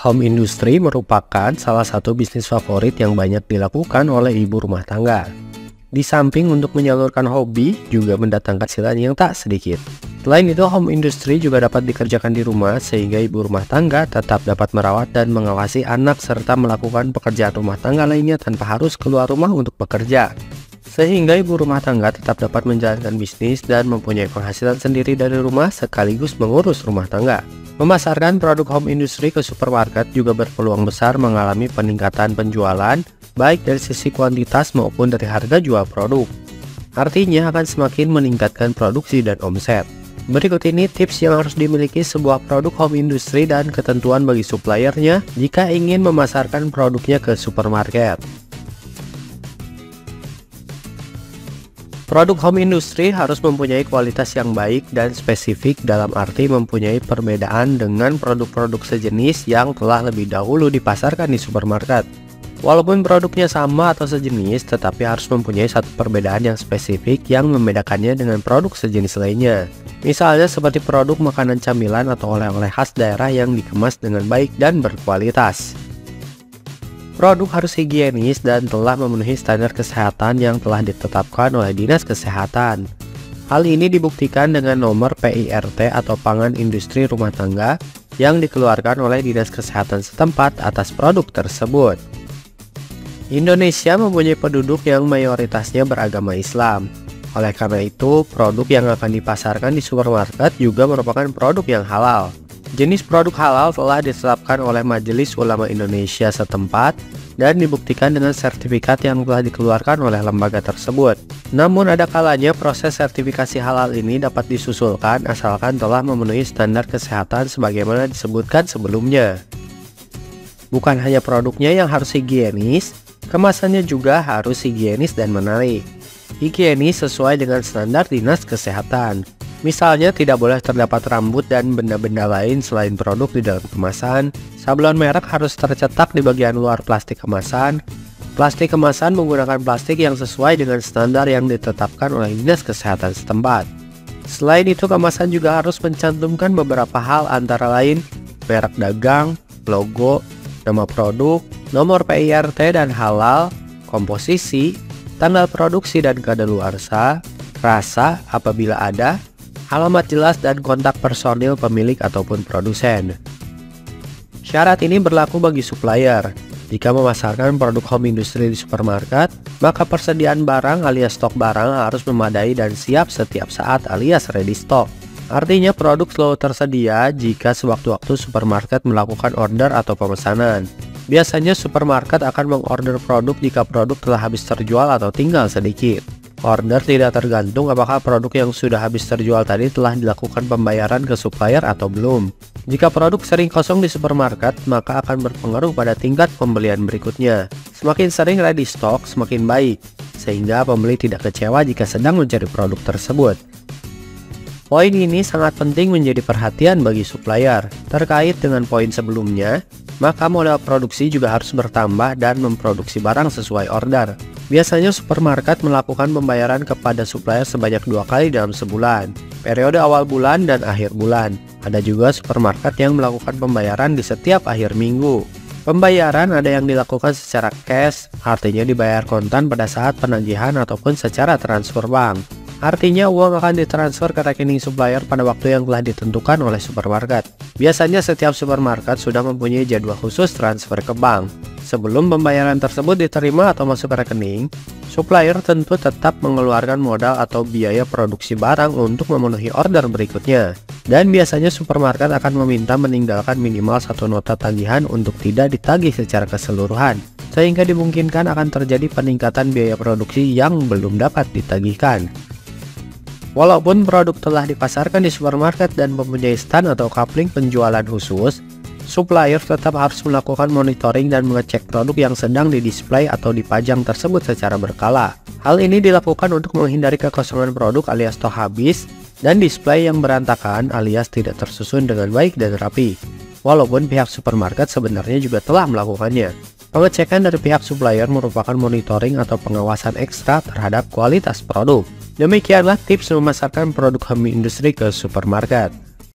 Home industry merupakan salah satu bisnis favorit yang banyak dilakukan oleh ibu rumah tangga. Di samping untuk menyalurkan hobi, juga mendatangkan hasil yang tak sedikit. Selain itu, home industry juga dapat dikerjakan di rumah sehingga ibu rumah tangga tetap dapat merawat dan mengawasi anak serta melakukan pekerjaan rumah tangga lainnya tanpa harus keluar rumah untuk bekerja. Sehingga ibu rumah tangga tetap dapat menjalankan bisnis dan mempunyai penghasilan sendiri dari rumah sekaligus mengurus rumah tangga. Memasarkan produk home industry ke supermarket juga berpeluang besar mengalami peningkatan penjualan, baik dari sisi kuantitas maupun dari harga jual produk. Artinya akan semakin meningkatkan produksi dan omset. Berikut ini tips yang harus dimiliki sebuah produk home industry dan ketentuan bagi suppliernya jika ingin memasarkan produknya ke supermarket. Produk home industry harus mempunyai kualitas yang baik dan spesifik, dalam arti mempunyai perbedaan dengan produk-produk sejenis yang telah lebih dahulu dipasarkan di supermarket. Walaupun produknya sama atau sejenis, tetapi harus mempunyai satu perbedaan yang spesifik yang membedakannya dengan produk sejenis lainnya. Misalnya seperti produk makanan camilan atau oleh-oleh khas daerah yang dikemas dengan baik dan berkualitas. Produk harus higienis dan telah memenuhi standar kesehatan yang telah ditetapkan oleh Dinas Kesehatan. Hal ini dibuktikan dengan nomor PIRT atau Pangan Industri Rumah Tangga yang dikeluarkan oleh Dinas Kesehatan setempat atas produk tersebut. Indonesia mempunyai penduduk yang mayoritasnya beragama Islam. Oleh karena itu, produk yang akan dipasarkan di supermarket juga merupakan produk yang halal. Jenis produk halal telah ditetapkan oleh Majelis Ulama Indonesia setempat dan dibuktikan dengan sertifikat yang telah dikeluarkan oleh lembaga tersebut. Namun ada kalanya proses sertifikasi halal ini dapat disusulkan asalkan telah memenuhi standar kesehatan sebagaimana disebutkan sebelumnya. Bukan hanya produknya yang harus higienis, kemasannya juga harus higienis dan menarik. Higienis sesuai dengan standar Dinas Kesehatan. Misalnya tidak boleh terdapat rambut dan benda-benda lain selain produk di dalam kemasan. Sablon merek harus tercetak di bagian luar plastik kemasan. Plastik kemasan menggunakan plastik yang sesuai dengan standar yang ditetapkan oleh Dinas Kesehatan setempat. Selain itu, kemasan juga harus mencantumkan beberapa hal antara lain merek dagang, logo, nama produk, nomor PIRT dan halal, komposisi, tanggal produksi dan kadaluarsa, rasa apabila ada, alamat jelas dan kontak personil pemilik ataupun produsen. Syarat ini berlaku bagi supplier. Jika memasarkan produk home industry di supermarket, maka persediaan barang alias stok barang harus memadai dan siap setiap saat alias ready stock. Artinya produk selalu tersedia jika sewaktu-waktu supermarket melakukan order atau pemesanan. Biasanya supermarket akan mengorder produk jika produk telah habis terjual atau tinggal sedikit. Order tidak tergantung apakah produk yang sudah habis terjual tadi telah dilakukan pembayaran ke supplier atau belum. Jika produk sering kosong di supermarket, maka akan berpengaruh pada tingkat pembelian berikutnya. Semakin sering ready stock, semakin baik, sehingga pembeli tidak kecewa jika sedang mencari produk tersebut. Poin ini sangat penting menjadi perhatian bagi supplier. Terkait dengan poin sebelumnya, maka modal produksi juga harus bertambah dan memproduksi barang sesuai order. Biasanya supermarket melakukan pembayaran kepada supplier sebanyak 2 kali dalam sebulan, periode awal bulan dan akhir bulan. Ada juga supermarket yang melakukan pembayaran di setiap akhir minggu. Pembayaran ada yang dilakukan secara cash, artinya dibayar kontan pada saat penagihan ataupun secara transfer bank. Artinya uang akan ditransfer ke rekening supplier pada waktu yang telah ditentukan oleh supermarket. Biasanya setiap supermarket sudah mempunyai jadwal khusus transfer ke bank. Sebelum pembayaran tersebut diterima atau masuk ke rekening, supplier tentu tetap mengeluarkan modal atau biaya produksi barang untuk memenuhi order berikutnya. Dan biasanya supermarket akan meminta meninggalkan minimal satu nota tagihan untuk tidak ditagih secara keseluruhan, sehingga dimungkinkan akan terjadi peningkatan biaya produksi yang belum dapat ditagihkan. Walaupun produk telah dipasarkan di supermarket dan mempunyai stand atau coupling penjualan khusus, supplier tetap harus melakukan monitoring dan mengecek produk yang sedang didisplay atau dipajang tersebut secara berkala. Hal ini dilakukan untuk menghindari kekosongan produk alias stok habis dan display yang berantakan alias tidak tersusun dengan baik dan rapi. Walaupun pihak supermarket sebenarnya juga telah melakukannya. Pengecekan dari pihak supplier merupakan monitoring atau pengawasan ekstra terhadap kualitas produk. Demikianlah tips memasarkan produk home industry ke supermarket.